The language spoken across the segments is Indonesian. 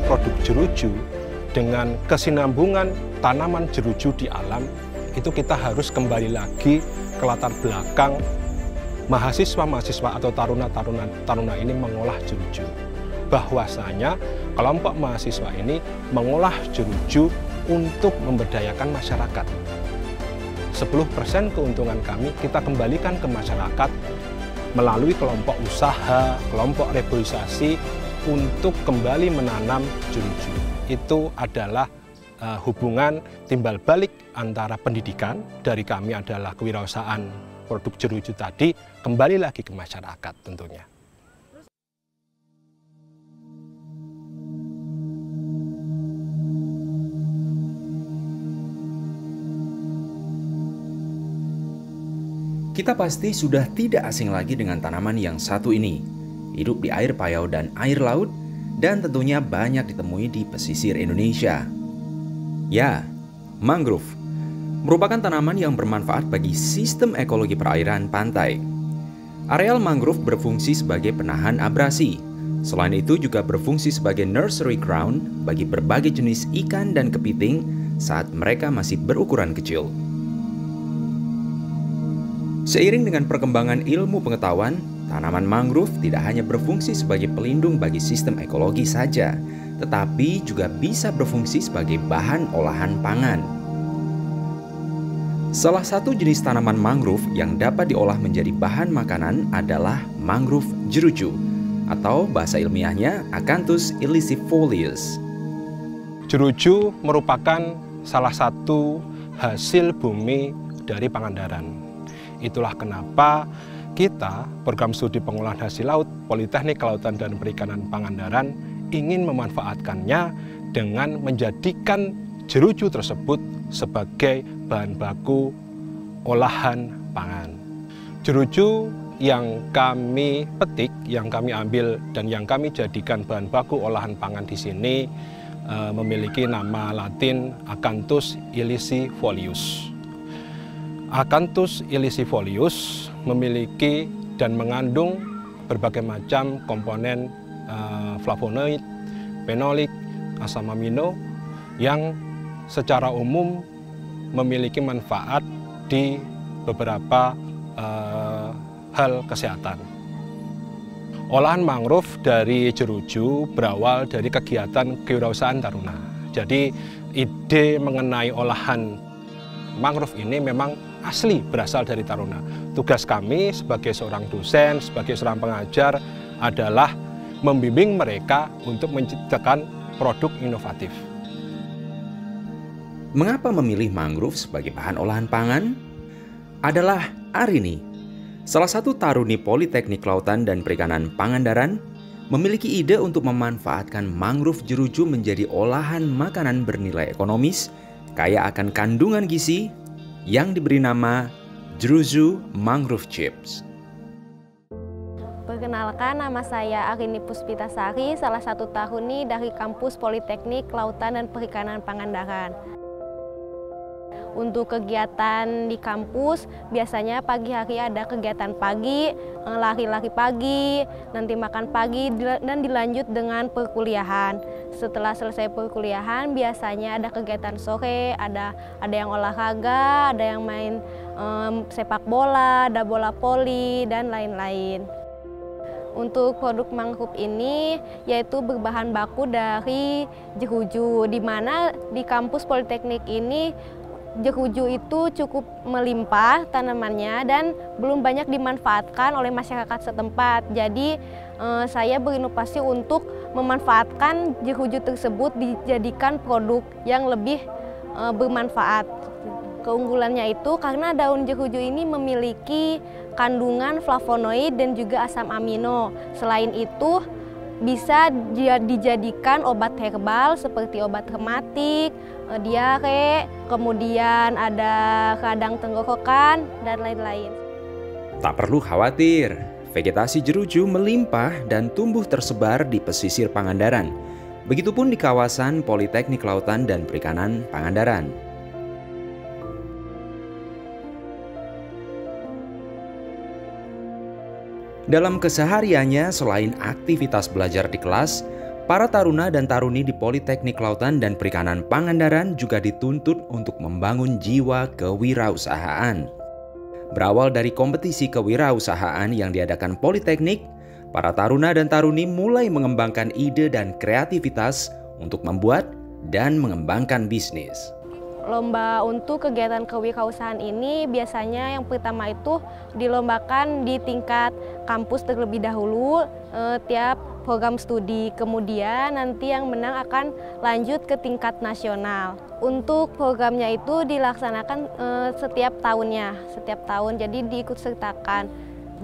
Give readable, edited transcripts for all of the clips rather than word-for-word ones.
produk jeruju dengan kesinambungan tanaman jeruju di alam, itu kita harus kembali lagi ke latar belakang mahasiswa-mahasiswa atau taruna ini mengolah jeruju. Bahwasanya kelompok mahasiswa ini mengolah jeruju untuk memberdayakan masyarakat. 10% keuntungan kami kita kembalikan ke masyarakat melalui kelompok usaha, kelompok reboisasi untuk kembali menanam jeruju. Itu adalah hubungan timbal balik antara pendidikan dari kami adalah kewirausahaan produk jeruju tadi kembali lagi ke masyarakat tentunya. Kita pasti sudah tidak asing lagi dengan tanaman yang satu ini. Hidup di air payau dan air laut, dan tentunya banyak ditemui di pesisir Indonesia. Ya, mangrove merupakan tanaman yang bermanfaat bagi sistem ekologi perairan pantai. Areal mangrove berfungsi sebagai penahan abrasi. Selain itu juga berfungsi sebagai nursery ground bagi berbagai jenis ikan dan kepiting saat mereka masih berukuran kecil. Seiring dengan perkembangan ilmu pengetahuan, tanaman mangrove tidak hanya berfungsi sebagai pelindung bagi sistem ekologi saja, tetapi juga bisa berfungsi sebagai bahan olahan pangan. Salah satu jenis tanaman mangrove yang dapat diolah menjadi bahan makanan adalah mangrove jeruju, atau bahasa ilmiahnya Acanthus ilisifolius. Jeruju merupakan salah satu hasil bumi dari Pangandaran. Itulah kenapa kita, Program Studi Pengolahan Hasil Laut, Politeknik Kelautan dan Perikanan Pangandaran, ingin memanfaatkannya dengan menjadikan jeruju tersebut sebagai bahan baku olahan pangan. Jeruju yang kami petik, yang kami ambil, dan yang kami jadikan bahan baku olahan pangan di sini memiliki nama Latin Acanthus ilisifolius. Acanthus ilisifolius memiliki dan mengandung berbagai macam komponen flavonoid, fenolik, asam amino yang secara umum memiliki manfaat di beberapa hal kesehatan. Olahan mangrove dari jeruju berawal dari kegiatan kewirausahaan taruna. Jadi ide mengenai olahan mangrove ini memang asli berasal dari taruna. Tugas kami sebagai seorang dosen, sebagai seorang pengajar adalah membimbing mereka untuk menciptakan produk inovatif. Mengapa memilih mangrove sebagai bahan olahan pangan? Adalah Arini, salah satu taruni Politeknik Kelautan dan Perikanan Pangandaran, memiliki ide untuk memanfaatkan mangrove jeruju menjadi olahan makanan bernilai ekonomis, kaya akan kandungan gizi, yang diberi nama Jeruju Mangrove Chips. Perkenalkan, nama saya Arini Puspitasari, salah satu taruni dari kampus Politeknik Kelautan dan Perikanan Pangandaran. Untuk kegiatan di kampus, biasanya pagi hari ada kegiatan pagi, lari-lari pagi, nanti makan pagi, dan dilanjut dengan perkuliahan. Setelah selesai perkuliahan, biasanya ada kegiatan sore, ada yang olahraga, ada yang main sepak bola, ada bola voli, dan lain-lain. Untuk produk mangrove ini yaitu berbahan baku dari jeruju, di mana di kampus Politeknik ini jeruju itu cukup melimpah tanamannya dan belum banyak dimanfaatkan oleh masyarakat setempat. Jadi saya berinovasi untuk memanfaatkan jeruju tersebut dijadikan produk yang lebih bermanfaat. Keunggulannya itu karena daun jeruju ini memiliki kandungan flavonoid dan juga asam amino. Selain itu bisa dijadikan obat herbal seperti obat rematik, diare, kemudian ada radang tenggorokan, dan lain-lain. Tak perlu khawatir, vegetasi jeruju melimpah dan tumbuh tersebar di pesisir Pangandaran. Begitupun di kawasan Politeknik Kelautan dan Perikanan Pangandaran. Dalam kesehariannya, selain aktivitas belajar di kelas, Para taruna dan taruni di Politeknik Kelautan dan Perikanan Pangandaran juga dituntut untuk membangun jiwa kewirausahaan. Berawal dari kompetisi kewirausahaan yang diadakan Politeknik, para taruna dan taruni mulai mengembangkan ide dan kreativitas untuk membuat dan mengembangkan bisnis. Lomba untuk kegiatan kewirausahaan ini biasanya yang pertama itu dilombakan di tingkat kampus terlebih dahulu tiap program studi. Kemudian nanti yang menang akan lanjut ke tingkat nasional. Untuk programnya itu dilaksanakan setiap tahun jadi diikut sertakan.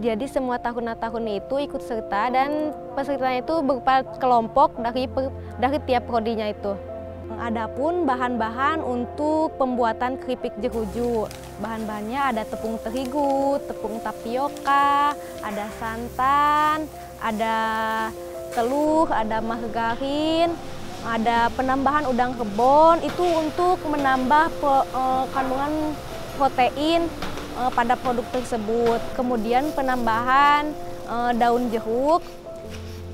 Jadi semua tahun itu ikut serta dan pesertanya itu berupa kelompok dari tiap prodinya itu. Adapun bahan-bahan untuk pembuatan keripik jeruju. Bahan-bahannya ada tepung terigu, tepung tapioka, ada santan, ada telur, ada margarin, ada penambahan udang kebon. Itu untuk menambah kandungan protein pada produk tersebut. Kemudian penambahan daun jeruk.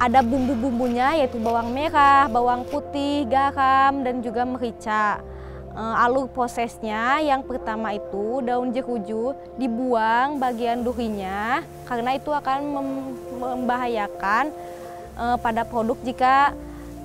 Ada bumbu-bumbunya yaitu bawang merah, bawang putih, garam, dan juga merica. Alur prosesnya yang pertama itu daun jeruju dibuang bagian durinya karena itu akan membahayakan pada produk jika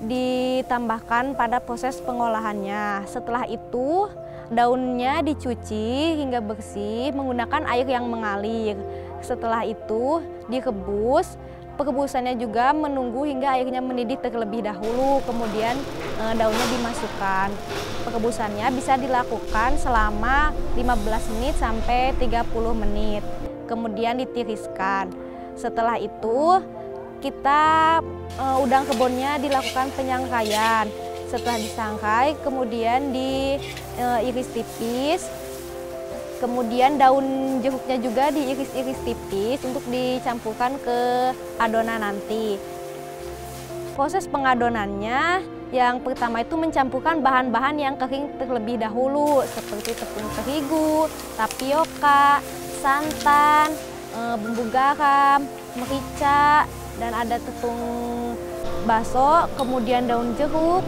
ditambahkan pada proses pengolahannya. Setelah itu daunnya dicuci hingga bersih menggunakan air yang mengalir. Setelah itu direbus. Perebusannya juga menunggu hingga airnya mendidih terlebih dahulu, kemudian daunnya dimasukkan. Perebusannya bisa dilakukan selama 15 menit sampai 30 menit. Kemudian ditiriskan. Setelah itu kita udang kebunnya dilakukan penyangkaian. Setelah disangkai kemudian diiris tipis. Kemudian daun jeruknya juga diiris-iris tipis untuk dicampurkan ke adonan nanti. Proses pengadonannya yang pertama itu mencampurkan bahan-bahan yang kering terlebih dahulu seperti tepung terigu, tapioka, santan, bumbu garam, merica, dan ada tepung baso, kemudian daun jeruk,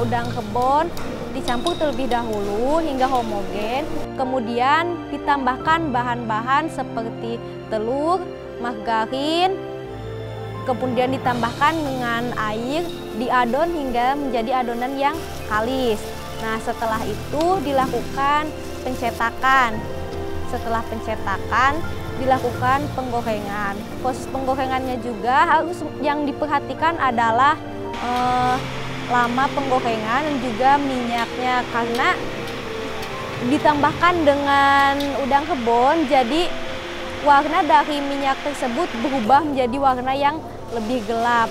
udang kebon, dicampur terlebih dahulu hingga homogen. Kemudian ditambahkan bahan-bahan seperti telur, margarin, kemudian ditambahkan dengan air, diadon hingga menjadi adonan yang kalis. Nah, setelah itu dilakukan pencetakan. Setelah pencetakan dilakukan penggorengan. Proses penggorengannya juga harus yang diperhatikan adalah lama penggorengan dan juga minyaknya karena ditambahkan dengan udang kebon jadi warna dari minyak tersebut berubah menjadi warna yang lebih gelap.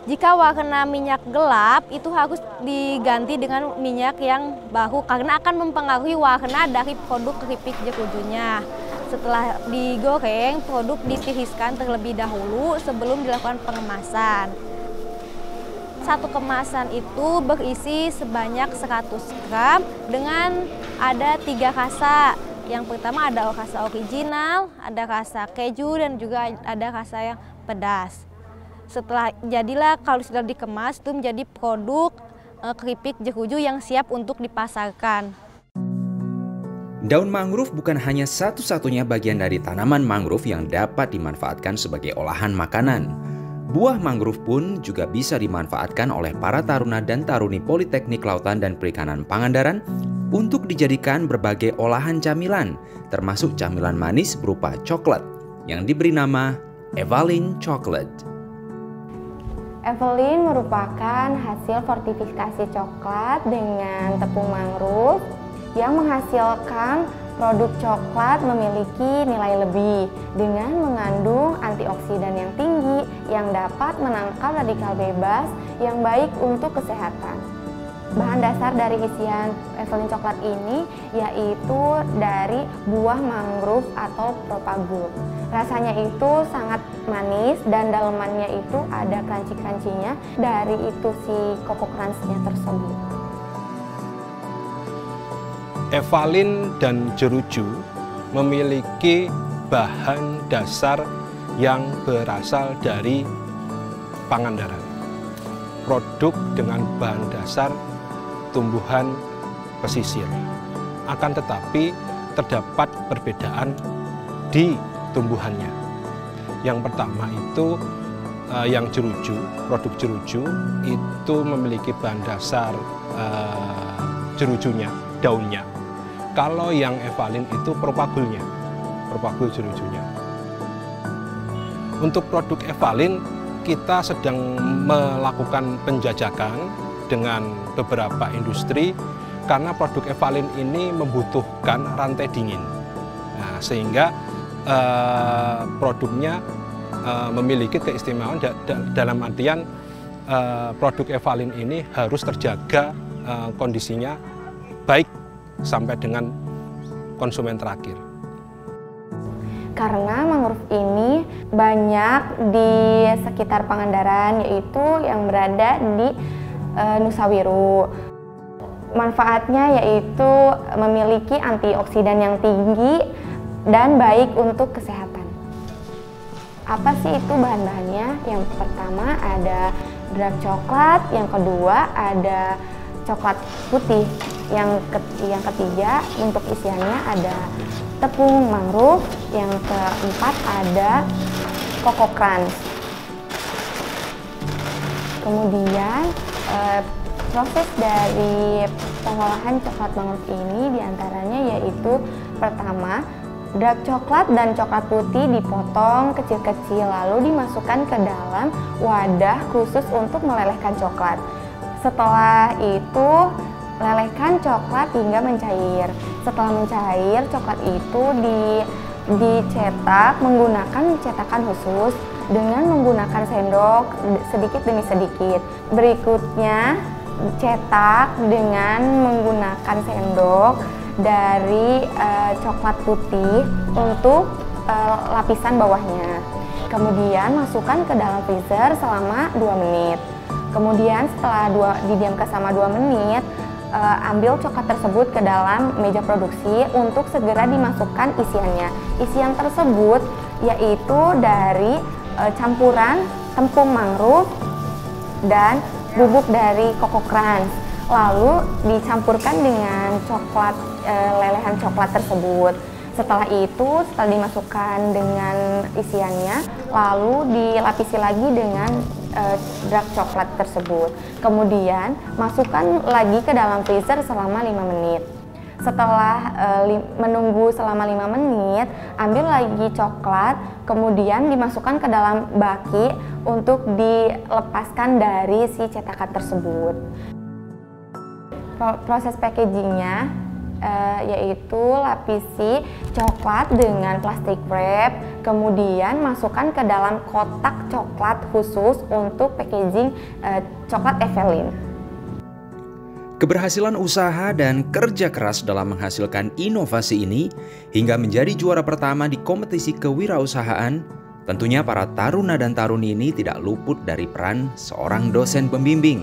Jika warna minyak gelap itu harus diganti dengan minyak yang baru karena akan mempengaruhi warna dari produk keripik jerujunya. Setelah digoreng, produk ditiriskan terlebih dahulu sebelum dilakukan pengemasan. Satu kemasan itu berisi sebanyak 100 gram dengan ada 3 rasa. Yang pertama ada rasa original, ada rasa keju, dan juga ada rasa yang pedas. Jadilah kalau sudah dikemas itu menjadi produk keripik jeruju yang siap untuk dipasarkan. Daun mangrove bukan hanya satu-satunya bagian dari tanaman mangrove yang dapat dimanfaatkan sebagai olahan makanan. Buah mangrove pun juga bisa dimanfaatkan oleh para taruna dan taruni Politeknik Kelautan dan Perikanan Pangandaran untuk dijadikan berbagai olahan camilan, termasuk camilan manis berupa coklat yang diberi nama Evalin Chocolate. Evalin merupakan hasil fortifikasi coklat dengan tepung mangrove yang menghasilkan produk coklat memiliki nilai lebih dengan mengandung antioksidan yang tinggi yang dapat menangkal radikal bebas yang baik untuk kesehatan. Bahan dasar dari isian Evalin coklat ini yaitu dari buah mangrove atau propagul. Rasanya itu sangat manis dan dalemannya itu ada crunchy-crunchy-nya dari itu si Coco Crunch-nya tersebut. Evalin dan jeruju memiliki bahan dasar yang berasal dari Pangandaran. Produk dengan bahan dasar tumbuhan pesisir. Akan tetapi terdapat perbedaan di tumbuhannya. Yang pertama itu yang jeruju, produk jeruju itu memiliki bahan dasar jerujunya, daunnya. Kalau yang evalin itu propagulnya, propagul jerujunya. Untuk produk evalin kita sedang melakukan penjajakan dengan beberapa industri karena produk evalin ini membutuhkan rantai dingin. Nah, sehingga produknya memiliki keistimewaan dalam artian produk evalin ini harus terjaga kondisinya baik sampai dengan konsumen terakhir. Karena mangrove ini banyak di sekitar Pangandaran, yaitu yang berada di Nusa Wiru. Manfaatnya yaitu memiliki antioksidan yang tinggi dan baik untuk kesehatan. Apa sih itu bahan-bahannya? Yang pertama ada dark coklat, yang kedua ada coklat putih, yang ketiga untuk isiannya ada tepung mangrove, yang keempat ada Coco Crunch. Kemudian proses dari pengolahan coklat mangrove ini diantaranya yaitu pertama, dark coklat dan coklat putih dipotong kecil-kecil lalu dimasukkan ke dalam wadah khusus untuk melelehkan coklat. Setelah itu lelehkan coklat hingga mencair. Setelah mencair, coklat itu dicetak menggunakan cetakan khusus dengan menggunakan sendok sedikit demi sedikit. Berikutnya cetak dengan menggunakan sendok dari coklat putih untuk lapisan bawahnya. Kemudian masukkan ke dalam freezer selama 2 menit. Kemudian setelah didiamkan selama 2 menit, ambil coklat tersebut ke dalam meja produksi untuk segera dimasukkan isiannya. Isian tersebut yaitu dari campuran tepung mangrove dan bubuk dari Coco Crunch. Lalu dicampurkan dengan coklat, lelehan coklat tersebut. Setelah itu, setelah dimasukkan dengan isiannya, lalu dilapisi lagi dengan dark coklat tersebut. Kemudian masukkan lagi ke dalam freezer selama 5 menit. Setelah menunggu selama 5 menit, ambil lagi coklat, kemudian dimasukkan ke dalam baki untuk dilepaskan dari si cetakan tersebut. Proses packagingnya yaitu lapisi coklat dengan plastik wrap, kemudian masukkan ke dalam kotak coklat khusus untuk packaging coklat evalin. Keberhasilan usaha dan kerja keras dalam menghasilkan inovasi ini hingga menjadi juara pertama di kompetisi kewirausahaan, tentunya para taruna dan taruni ini tidak luput dari peran seorang dosen pembimbing.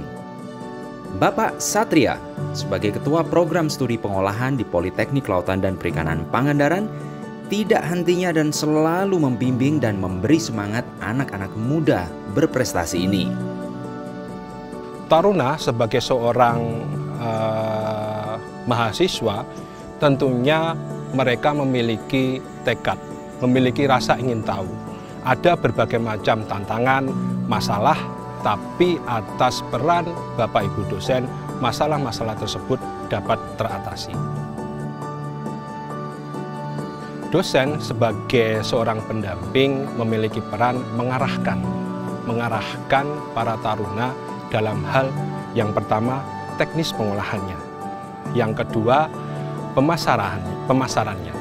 Bapak Satria, sebagai Ketua Program Studi Pengolahan di Politeknik Kelautan dan Perikanan Pangandaran, tidak hentinya dan selalu membimbing dan memberi semangat anak-anak muda berprestasi ini. Taruna sebagai seorang mahasiswa, tentunya mereka memiliki tekad, memiliki rasa ingin tahu. Ada berbagai macam tantangan, masalah, tapi atas peran Bapak Ibu dosen, masalah-masalah tersebut dapat teratasi. Dosen sebagai seorang pendamping memiliki peran mengarahkan para taruna dalam hal yang pertama teknis pengolahannya, yang kedua pemasarannya.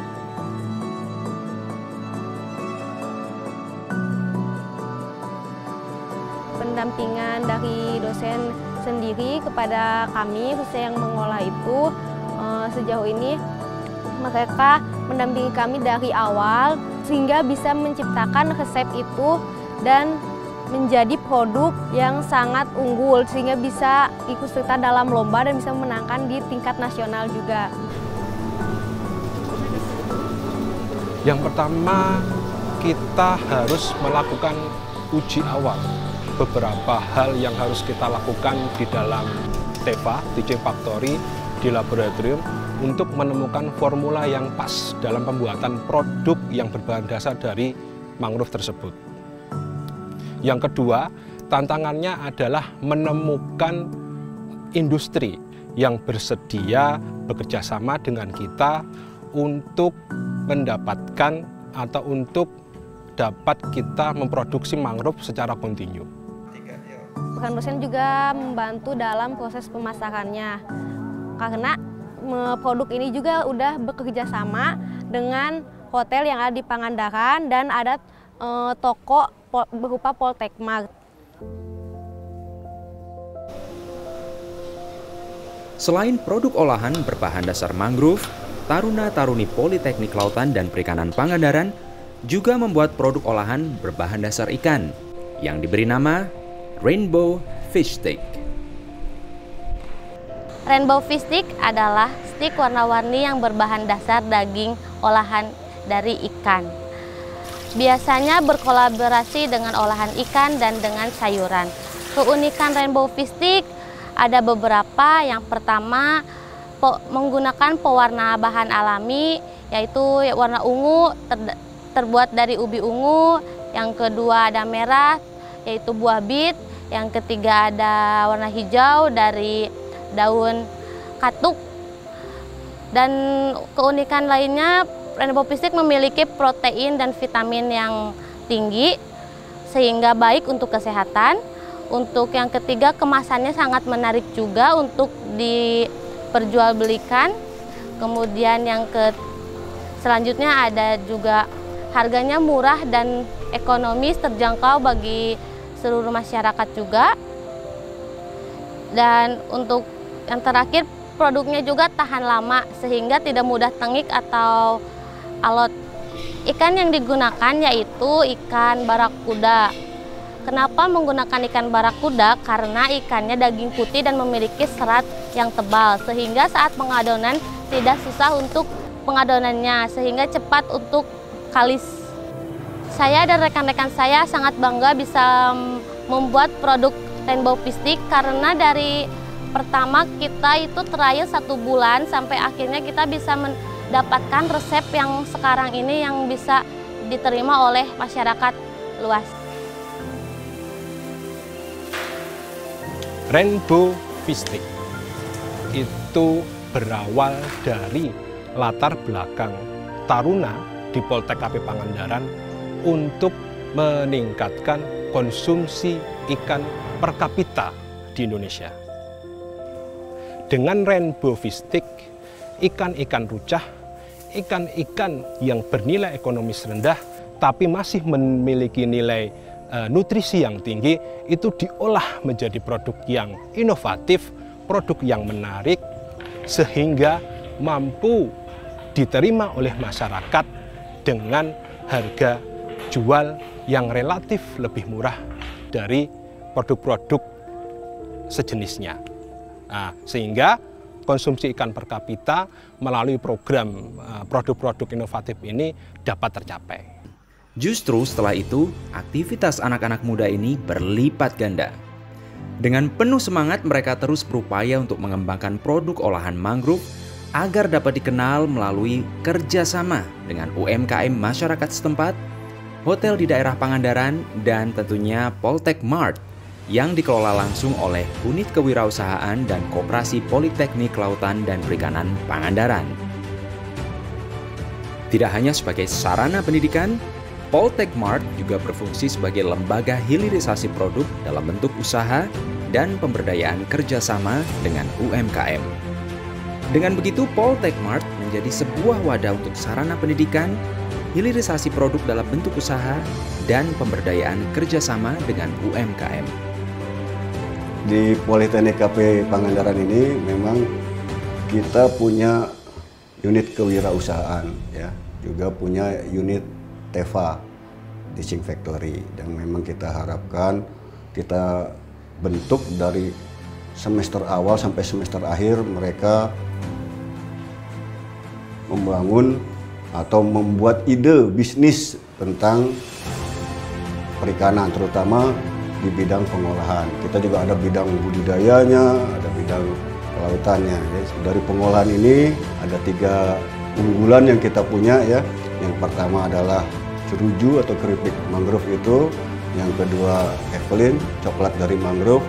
Pendampingan dari dosen sendiri kepada kami khususnya yang mengolah itu sejauh ini mereka mendampingi kami dari awal sehingga bisa menciptakan resep itu dan menjadi produk yang sangat unggul sehingga bisa ikut serta dalam lomba dan bisa memenangkan di tingkat nasional juga. Yang pertama, kita harus melakukan uji awal. Beberapa hal yang harus kita lakukan di dalam TEFA, Teaching Factory, di laboratorium untuk menemukan formula yang pas dalam pembuatan produk yang berbahan dasar dari mangrove tersebut. Yang kedua, tantangannya adalah menemukan industri yang bersedia bekerja sama dengan kita untuk mendapatkan atau untuk dapat kita memproduksi mangrove secara kontinu. Pekan dosen juga membantu dalam proses pemasarannya, karena produk ini juga udah bekerja sama dengan hotel yang ada di Pangandaran dan ada toko berupa Poltek Mart. Selain produk olahan berbahan dasar mangrove, taruna-taruni Politeknik Kelautan dan Perikanan Pangandaran juga membuat produk olahan berbahan dasar ikan yang diberi nama Rainbow Fish Stick. Rainbow Fish Stick adalah stick warna-warni yang berbahan dasar daging olahan dari ikan. Biasanya berkolaborasi dengan olahan ikan dan dengan sayuran. Keunikan Rainbow Fish Stick ada beberapa. Yang pertama, menggunakan pewarna bahan alami, yaitu warna ungu terbuat dari ubi ungu. Yang kedua ada merah, yaitu buah bit. Yang ketiga ada warna hijau dari daun katuk. Dan keunikan lainnya, Rainbow Fish Stick memiliki protein dan vitamin yang tinggi sehingga baik untuk kesehatan. Untuk yang ketiga, kemasannya sangat menarik juga untuk diperjualbelikan. Kemudian yang selanjutnya ada juga harganya murah dan ekonomis, terjangkau bagi seluruh masyarakat juga. Dan untuk yang terakhir, produknya juga tahan lama sehingga tidak mudah tengik atau alot. Ikan yang digunakan yaitu ikan barakuda. Kenapa menggunakan ikan barakuda? Karena ikannya daging putih dan memiliki serat yang tebal sehingga saat pengadonan tidak susah untuk pengadonannya, sehingga cepat untuk kalis. Saya dan rekan-rekan saya sangat bangga bisa membuat produk Rainbow Fish Stick karena dari pertama kita itu trial 1 bulan sampai akhirnya kita bisa mendapatkan resep yang sekarang ini yang bisa diterima oleh masyarakat luas. Rainbow Fish Stick itu berawal dari latar belakang taruna di Poltek KP Pangandaran untuk meningkatkan konsumsi ikan per kapita di Indonesia. Dengan Rainbow Fish Stick, ikan-ikan rucah, ikan-ikan yang bernilai ekonomis rendah tapi masih memiliki nilai nutrisi yang tinggi, itu diolah menjadi produk yang inovatif, produk yang menarik, sehingga mampu diterima oleh masyarakat dengan harga jual yang relatif lebih murah dari produk-produk sejenisnya. Nah, sehingga konsumsi ikan per kapita melalui program produk-produk inovatif ini dapat tercapai. Justru setelah itu, aktivitas anak-anak muda ini berlipat ganda. Dengan penuh semangat mereka terus berupaya untuk mengembangkan produk olahan mangrove agar dapat dikenal melalui kerjasama dengan UMKM masyarakat setempat, hotel di daerah Pangandaran, dan tentunya Poltek Mart yang dikelola langsung oleh Unit Kewirausahaan dan Koperasi Politeknik Kelautan dan Perikanan Pangandaran. Tidak hanya sebagai sarana pendidikan, Poltek Mart juga berfungsi sebagai lembaga hilirisasi produk dalam bentuk usaha dan pemberdayaan kerjasama dengan UMKM. Dengan begitu, Poltek Mart menjadi sebuah wadah untuk sarana pendidikan, hilirisasi produk dalam bentuk usaha, dan pemberdayaan kerjasama dengan UMKM. Di Politeknik KP Pangandaran ini memang kita punya unit kewirausahaan, ya, juga punya unit TEFA, Teaching Factory, dan memang kita harapkan kita bentuk dari semester awal sampai semester akhir mereka membangun atau membuat ide bisnis tentang perikanan, terutama di bidang pengolahan. Kita juga ada bidang budidayanya, ada bidang kelautannya. Ya. Dari pengolahan ini ada 3 unggulan yang kita punya ya. Yang pertama adalah jeruju atau keripik mangrove itu, yang kedua Evelyn, coklat dari mangrove,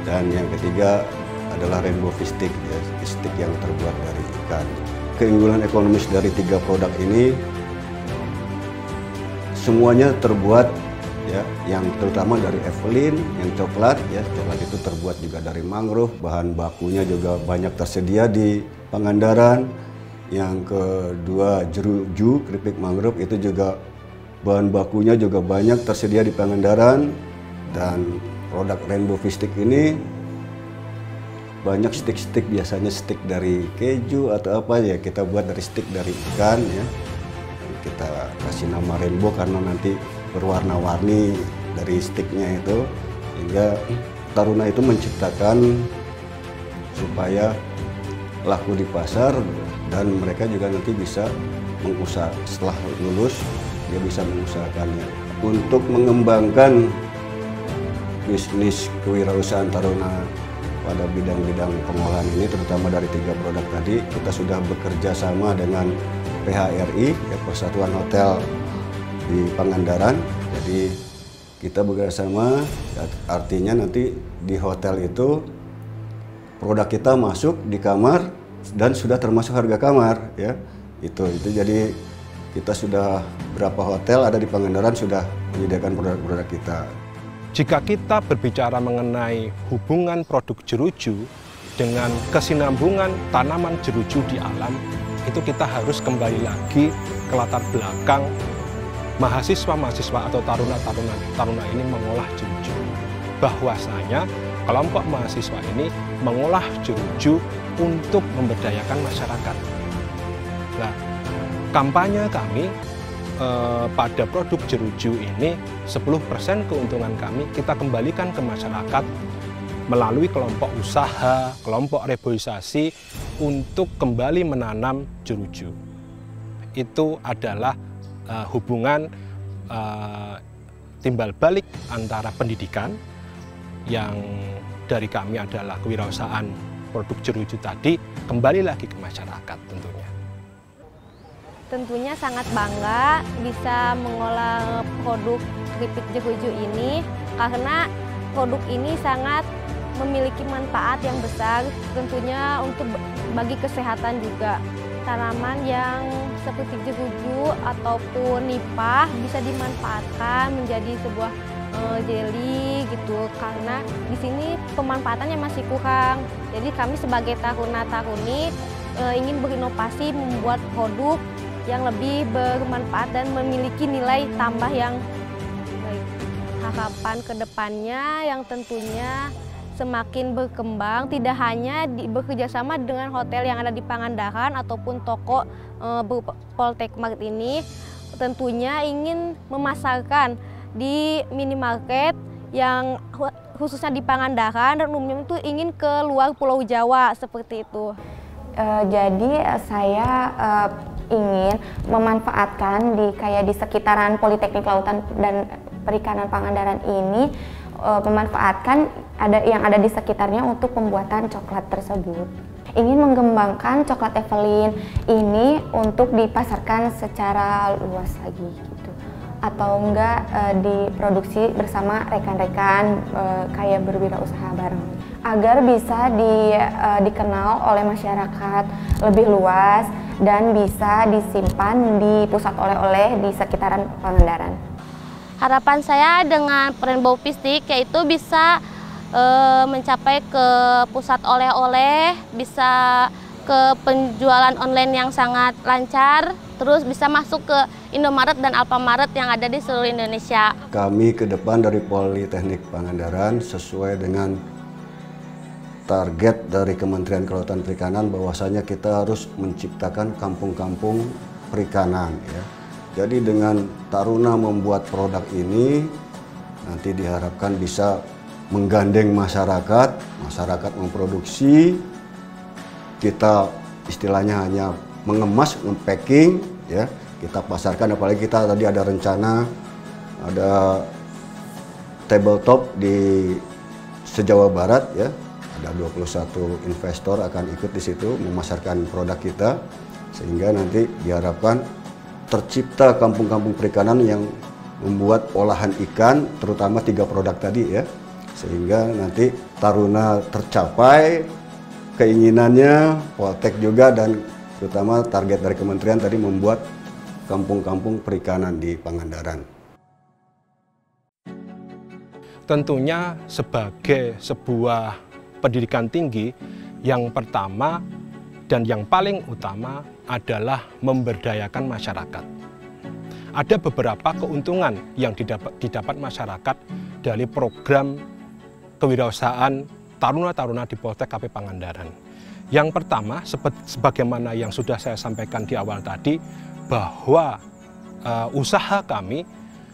dan yang ketiga adalah rainbow fish stick, ya, stick yang terbuat dari ikan. Keunggulan ekonomis dari 3 produk ini semuanya terbuat ya, yang terutama dari Evelyn, yang coklat ya, coklat itu terbuat juga dari mangrove, bahan bakunya juga banyak tersedia di Pangandaran. Yang kedua jeruju keripik mangrove itu juga bahan bakunya juga banyak tersedia di Pangandaran, dan produk rainbow fish stick ini banyak stick-stick, biasanya stick dari keju atau apa ya, kita buat dari stick dari ikan ya. Kita kasih nama rainbow karena nanti berwarna-warni dari sticknya itu, sehingga Taruna itu menciptakan supaya laku di pasar dan mereka juga nanti bisa mengusaha setelah lulus dia bisa mengusahakannya. Untuk mengembangkan bisnis kewirausahaan Taruna pada bidang-bidang pengolahan ini, terutama dari 3 produk tadi, kita sudah bekerja sama dengan PHRI, ya, Persatuan Hotel di Pangandaran. Jadi kita bekerjasama, artinya nanti di hotel itu produk kita masuk di kamar dan sudah termasuk harga kamar ya. Itu jadi kita sudah berapa hotel ada di Pangandaran sudah menyediakan produk-produk kita. Jika kita berbicara mengenai hubungan produk jeruju dengan kesinambungan tanaman jeruju di alam, itu kita harus kembali lagi ke latar belakang mahasiswa-mahasiswa atau taruna ini mengolah jeruju. Bahwasanya kelompok mahasiswa ini mengolah jeruju untuk memberdayakan masyarakat. Nah, kampanye kami pada produk jeruju ini 10% keuntungan kami kita kembalikan ke masyarakat melalui kelompok usaha, kelompok reboisasi untuk kembali menanam jeruju. Itu adalah hubungan timbal balik antara pendidikan yang dari kami adalah kewirausahaan produk jeruju tadi kembali lagi ke masyarakat tentunya. Tentunya sangat bangga bisa mengolah produk keripik jeruju ini karena produk ini sangat memiliki manfaat yang besar tentunya untuk bagi kesehatan juga. Tanaman yang seperti jeruju ataupun nipah bisa dimanfaatkan menjadi sebuah jelly gitu karena di sini pemanfaatannya masih kurang. Jadi kami sebagai taruna-taruni ingin berinovasi membuat produk yang lebih bermanfaat dan memiliki nilai tambah yang baik. Harapan ke depannya yang tentunya semakin berkembang, tidak hanya bekerja sama dengan hotel yang ada di Pangandaran ataupun toko Poltek Mart ini, tentunya ingin memasarkan di minimarket yang khususnya di Pangandaran dan umumnya itu ingin ke luar Pulau Jawa seperti itu. Jadi saya ingin memanfaatkan di sekitaran Politeknik Kelautan dan Perikanan Pangandaran ini, memanfaatkan yang ada di sekitarnya untuk pembuatan coklat tersebut. Ingin mengembangkan coklat Evelyn ini untuk dipasarkan secara luas lagi gitu. Atau enggak diproduksi bersama rekan-rekan kayak berwirausaha bareng agar bisa dikenal oleh masyarakat lebih luas dan bisa disimpan di pusat oleh-oleh di sekitaran Pangandaran. Harapan saya dengan rainbow fish stick yaitu bisa mencapai ke pusat oleh-oleh, bisa ke penjualan online yang sangat lancar, terus bisa masuk ke Indomaret dan Alfamaret yang ada di seluruh Indonesia. Kami ke depan dari Politeknik Pangandaran sesuai dengan target dari Kementerian Kelautan Perikanan bahwasanya kita harus menciptakan kampung-kampung perikanan ya. Jadi dengan Taruna membuat produk ini nanti diharapkan bisa menggandeng masyarakat memproduksi, kita istilahnya hanya mengemas, mempacking ya. kita pasarkan, apalagi kita tadi ada rencana ada tabletop di se-Jawa Barat ya. Ada 21 investor akan ikut di situ memasarkan produk kita, sehingga nanti diharapkan tercipta kampung-kampung perikanan yang membuat olahan ikan, terutama 3 produk tadi ya, sehingga nanti Taruna tercapai keinginannya, Poltek juga, dan terutama target dari kementerian tadi membuat kampung-kampung perikanan di Pangandaran. Tentunya sebagai sebuah pendidikan tinggi, yang pertama dan yang paling utama adalah memberdayakan masyarakat. Ada beberapa keuntungan yang didapat masyarakat dari program kewirausahaan taruna-taruna di Poltek KP Pangandaran. Yang pertama, sebagaimana yang sudah saya sampaikan di awal tadi, bahwa usaha kami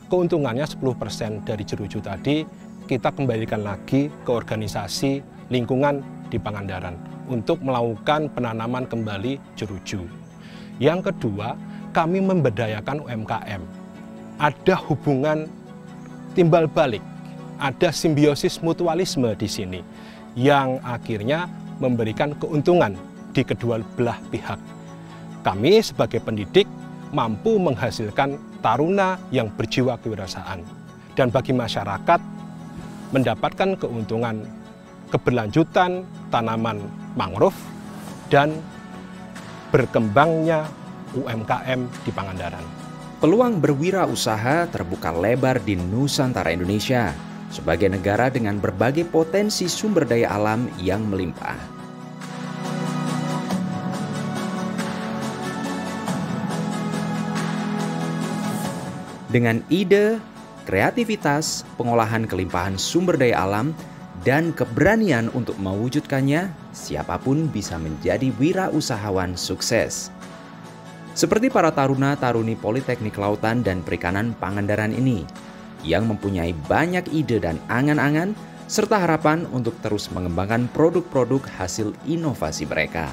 keuntungannya 10% dari jeruju tadi kita kembalikan lagi ke organisasi lingkungan di Pangandaran untuk melakukan penanaman kembali jeruju. Yang kedua, kami memberdayakan UMKM. Ada hubungan timbal balik, ada simbiosis mutualisme di sini yang akhirnya memberikan keuntungan di kedua belah pihak. Kami sebagai pendidik mampu menghasilkan taruna yang berjiwa kewirausahaan, dan bagi masyarakat mendapatkan keuntungan keberlanjutan tanaman mangrove dan berkembangnya UMKM di Pangandaran. Peluang berwirausaha terbuka lebar di Nusantara Indonesia sebagai negara dengan berbagai potensi sumber daya alam yang melimpah. Dengan ide, kreativitas, pengolahan kelimpahan sumber daya alam, dan keberanian untuk mewujudkannya, siapapun bisa menjadi wirausahawan sukses. Seperti para taruna-taruni Politeknik Lautan dan Perikanan Pangandaran ini, yang mempunyai banyak ide dan angan-angan, serta harapan untuk terus mengembangkan produk-produk hasil inovasi mereka.